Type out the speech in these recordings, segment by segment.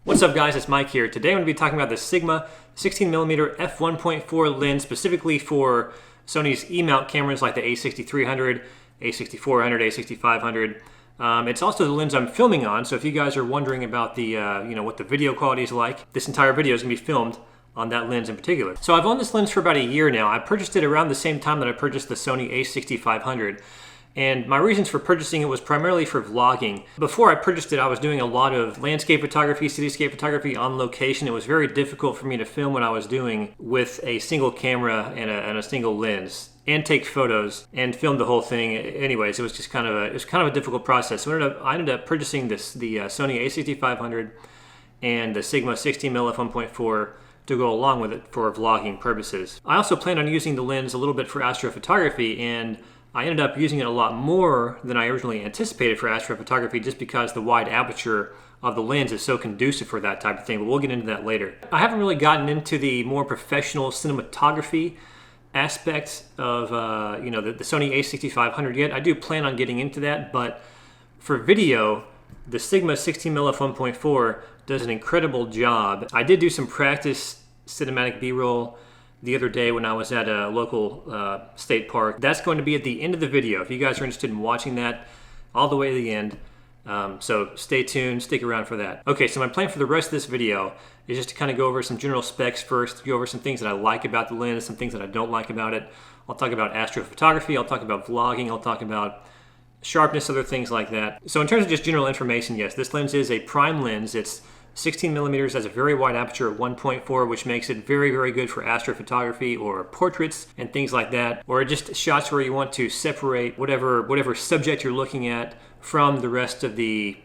What's up guys, it's Mike here. Today I'm going to be talking about the Sigma 16mm f1.4 lens specifically for Sony's E-mount cameras like the a6300, a6400, a6500. It's also the lens I'm filming on, so if you guys are wondering about the, what the video quality is like, this entire video is going to be filmed on that lens in particular. So I've owned this lens for about a year now. I purchased it around the same time that I purchased the Sony a6500. And my reasons for purchasing it was primarily for vlogging. Before I purchased it, I was doing a lot of landscape photography, cityscape photography on location. It was very difficult for me to film what I was doing with a single camera and a single lens, and take photos and film the whole thing. Anyways, it was just kind of a difficult process. So I ended up purchasing the Sony a6500 and the Sigma 16mm f1.4 to go along with it for vlogging purposes. I also planned on using the lens a little bit for astrophotography, and I ended up using it a lot more than I originally anticipated for astrophotography just because the wide aperture of the lens is so conducive for that type of thing, but we'll get into that later. I haven't really gotten into the more professional cinematography aspects of the Sony a6500 yet. I do plan on getting into that, but for video, the Sigma 16mm f1.4 does an incredible job. I did do some practice cinematic B-roll the other day when I was at a local state park. That's going to be at the end of the video if you guys are interested in watching that all the way to the end. So stay tuned, stick around for that. Okay, so my plan for the rest of this video is just to kind of go over some general specs first, go over some things that I like about the lens, some things that I don't like about it. I'll talk about astrophotography, I'll talk about vlogging, I'll talk about sharpness, other things like that. So in terms of just general information, yes, this lens is a prime lens. It's 16 millimeters, has a very wide aperture of 1.4, which makes it very, very good for astrophotography or portraits and things like that, or just shots where you want to separate whatever subject you're looking at from the rest of the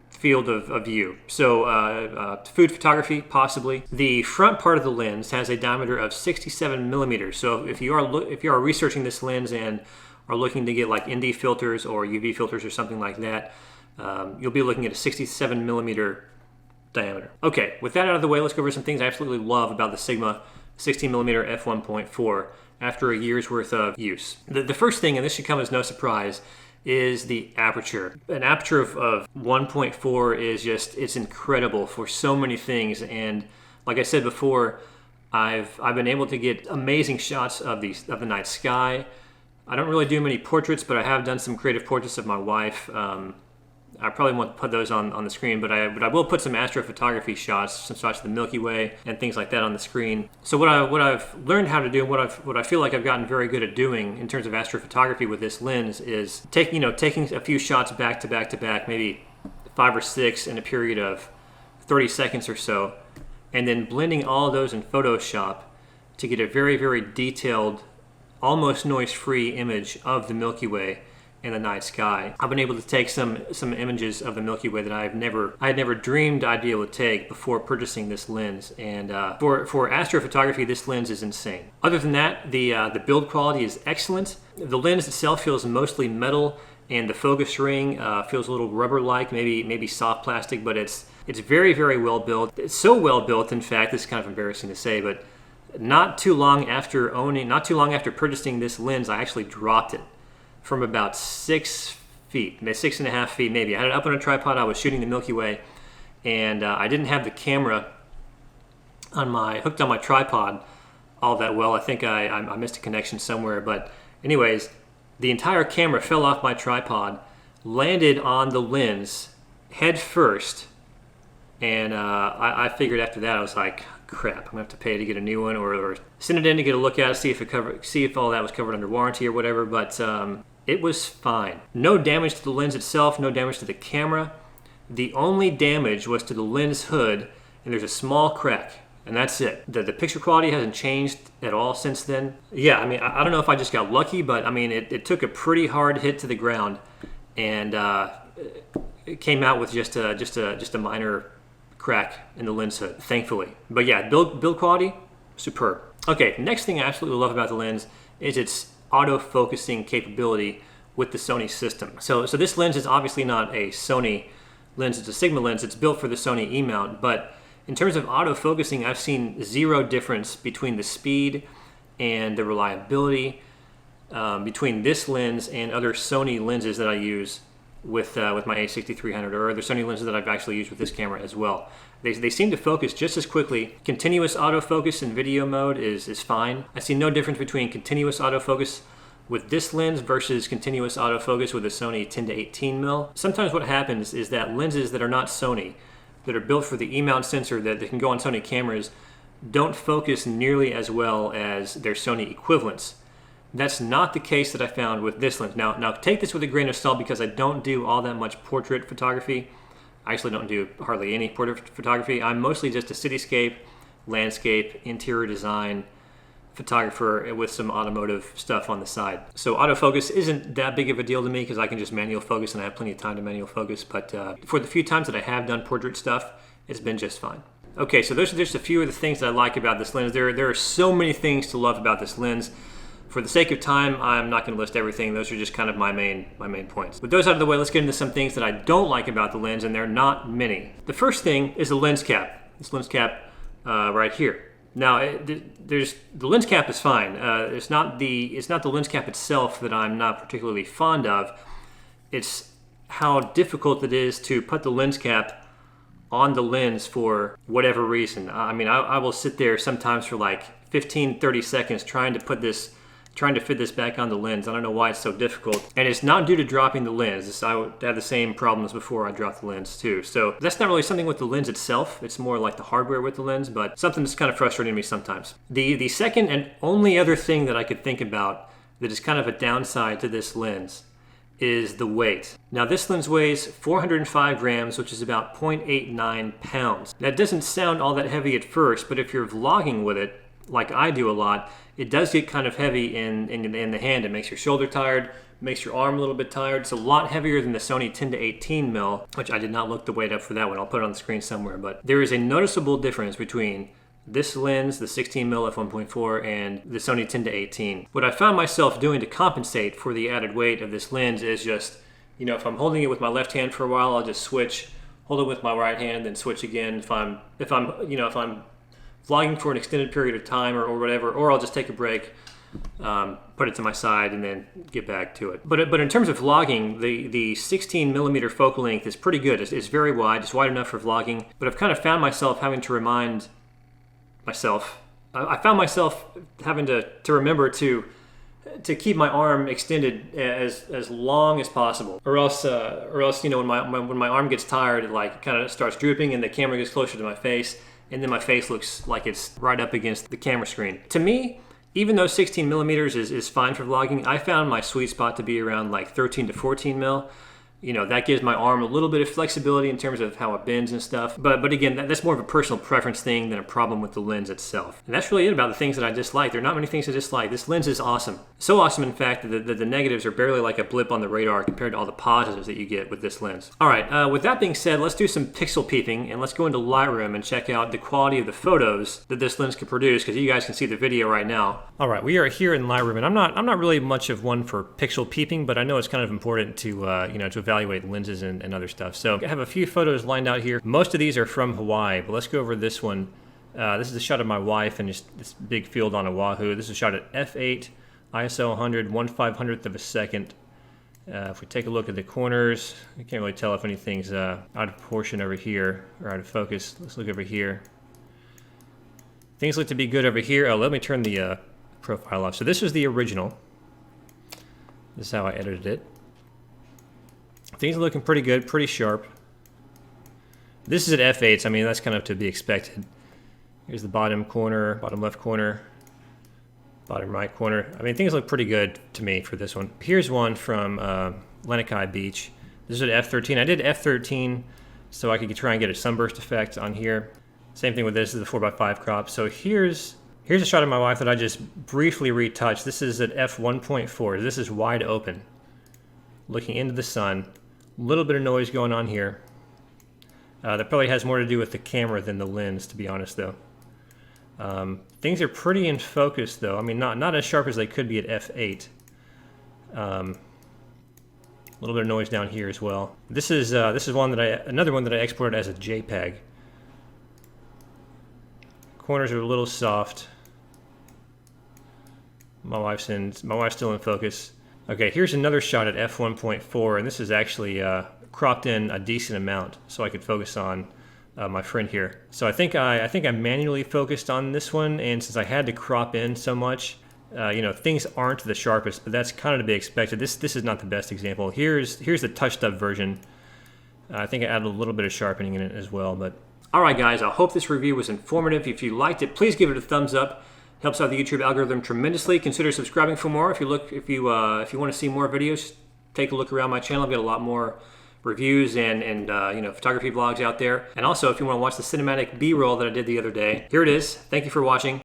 field of view. So food photography, possibly. The front part of the lens has a diameter of 67 millimeters. So if you are researching this lens and are looking to get like ND filters or UV filters or something like that, you'll be looking at a 67 millimeter diameter. Okay, with that out of the way, let's go over some things I absolutely love about the Sigma 16mm f1.4 after a year's worth of use. The first thing, and this should come as no surprise, is the aperture. An aperture of 1.4 is just, it's incredible for so many things. And like I said before, I've been able to get amazing shots of the night sky. I don't really do many portraits, but I have done some creative portraits of my wife. I probably won't put those on the screen, but I will put some astrophotography shots, some shots of the Milky Way and things like that on the screen. So what I've learned how to do, and what I feel like I've gotten very good at doing in terms of astrophotography with this lens is taking a few shots back to back to back, maybe 5 or 6 in a period of 30 seconds or so, and then blending all of those in Photoshop to get a very, very detailed, almost noise-free image of the Milky Way and the night sky. I've been able to take some images of the Milky Way that I had never dreamed I'd be able to take before purchasing this lens. And for astrophotography, this lens is insane. Other than that, the build quality is excellent. The lens itself feels mostly metal, and the focus ring feels a little rubber-like, maybe soft plastic, but it's very, very well built. It's so well built, in fact, this is kind of embarrassing to say, but not too long after purchasing this lens, I actually dropped it from about 6 feet, 6.5 feet maybe. I had it up on a tripod. I was shooting the Milky Way, and I didn't have the camera hooked on my tripod all that well. I think I missed a connection somewhere, but anyways, the entire camera fell off my tripod, landed on the lens head first, and I figured after that, I was like, crap, I'm gonna have to pay to get a new one, or send it in to get a look at it, see if all that was covered under warranty or whatever. But it was fine. No damage to the lens itself, no damage to the camera. The only damage was to the lens hood, and there's a small crack, and that's it. The picture quality hasn't changed at all since then. Yeah, I mean, I don't know if I just got lucky, but I mean, it took a pretty hard hit to the ground, and it came out with just a minor crack in the lens hood, thankfully. But yeah, build quality, superb. Okay, next thing I absolutely love about the lens is its auto-focusing capability with the Sony system. So this lens is obviously not a Sony lens, it's a Sigma lens. It's built for the Sony E-mount, but in terms of auto-focusing, I've seen zero difference between the speed and the reliability between this lens and other Sony lenses that I use with my A6300 or other Sony lenses that I've actually used with this camera as well. They seem to focus just as quickly. Continuous autofocus in video mode is fine. I see no difference between continuous autofocus with this lens versus continuous autofocus with a Sony 10 to 18mm. Sometimes what happens is that lenses that are not Sony, that are built for the E-mount sensor that can go on Sony cameras, don't focus nearly as well as their Sony equivalents. That's not the case that I found with this lens. Now take this with a grain of salt because I don't do all that much portrait photography. I actually don't do hardly any portrait photography. I'm mostly just a cityscape, landscape, interior design photographer with some automotive stuff on the side. So autofocus isn't that big of a deal to me because I can just manual focus and I have plenty of time to manual focus. But for the few times that I have done portrait stuff, it's been just fine. Okay, so those are just a few of the things that I like about this lens. There are so many things to love about this lens. For the sake of time, I'm not going to list everything. Those are just kind of my main points. With those out of the way, let's get into some things that I don't like about the lens, and they're not many. The first thing is the lens cap. This lens cap right here. Now, the lens cap is fine. It's not the lens cap itself that I'm not particularly fond of. It's how difficult it is to put the lens cap on the lens for whatever reason. I mean, I will sit there sometimes for like 15-30 seconds trying to fit this back on the lens. I don't know why it's so difficult. And it's not due to dropping the lens. I would have the same problems before I dropped the lens too. So that's not really something with the lens itself. It's more like the hardware with the lens, but something that's kind of frustrating me sometimes. The second and only other thing that I could think about that is kind of a downside to this lens is the weight. Now this lens weighs 405 grams, which is about 0.89 pounds. That doesn't sound all that heavy at first, but if you're vlogging with it, like I do a lot, it does get kind of heavy in the hand. It makes your shoulder tired, makes your arm a little bit tired. It's a lot heavier than the Sony 10 to 18mm, which I did not look the weight up for that one. I'll put it on the screen somewhere. But there is a noticeable difference between this lens, the 16mm f1.4, and the Sony 10 to 18. What I found myself doing to compensate for the added weight of this lens is just, you know, if I'm holding it with my left hand for a while, I'll just switch, hold it with my right hand, then switch again. If I'm vlogging for an extended period of time or whatever, or I'll just take a break, put it to my side, and then get back to it. But in terms of vlogging, the 16mm focal length is pretty good. It's very wide. It's wide enough for vlogging. But I've kind of found myself having to remind myself. I found myself having to remember to keep my arm extended as long as possible, or else you know, when my arm gets tired, it like kind of starts drooping, and the camera gets closer to my face. And then my face looks like it's right up against the camera screen. To me, even though 16mm is fine for vlogging, I found my sweet spot to be around like 13 to 14mm. You know, that gives my arm a little bit of flexibility in terms of how it bends and stuff. But again, that's more of a personal preference thing than a problem with the lens itself. And that's really it about the things that I dislike. There are not many things to dislike. This lens is awesome. So awesome, in fact, that the negatives are barely like a blip on the radar compared to all the positives that you get with this lens. All right, with that being said, let's do some pixel peeping, and let's go into Lightroom and check out the quality of the photos that this lens can produce, because you guys can see the video right now. All right, we are here in Lightroom, and I'm not really much of one for pixel peeping, but I know it's kind of important to to evaluate lenses and other stuff. So I have a few photos lined out here. Most of these are from Hawaii, but let's go over this one. This is a shot of my wife and just this big field on Oahu. This is a shot at f8, ISO 100, 1/500th of a second. If we take a look at the corners, I can't really tell if anything's out of proportion over here or out of focus. Let's look over here. Things look to be good over here. Oh, let me turn the profile off. So this was the original. This is how I edited it. Things are looking pretty good, pretty sharp. This is at f8s. I mean, that's kind of to be expected. Here's the bottom corner, bottom left corner, bottom right corner. I mean, things look pretty good to me for this one. Here's one from Lenikai Beach. This is at f13. I did f13 so I could try and get a sunburst effect on here. Same thing with this. This is a 4x5 crop. So here's a shot of my wife that I just briefly retouched. This is at f1.4. This is wide open, looking into the sun. A little bit of noise going on here. That probably has more to do with the camera than the lens, to be honest, though. Things are pretty in focus, though. I mean, not as sharp as they could be at f8. A little bit of noise down here as well. This is another one that I exported as a JPEG. Corners are a little soft. My wife's still in focus. Okay, here's another shot at f1.4, and this is actually cropped in a decent amount, so I could focus on my friend here. So I think I manually focused on this one, and since I had to crop in so much, you know, things aren't the sharpest, but that's kind of to be expected. This is not the best example. Here's the touched up version. I think I added a little bit of sharpening in it as well. But all right, guys, I hope this review was informative. If you liked it, please give it a thumbs up. Helps out the YouTube algorithm tremendously. Consider subscribing for more. If you want to see more videos, take a look around my channel. I've got a lot more reviews and you know, photography vlogs out there. And also, if you want to watch the cinematic B-roll that I did the other day, here it is. Thank you for watching.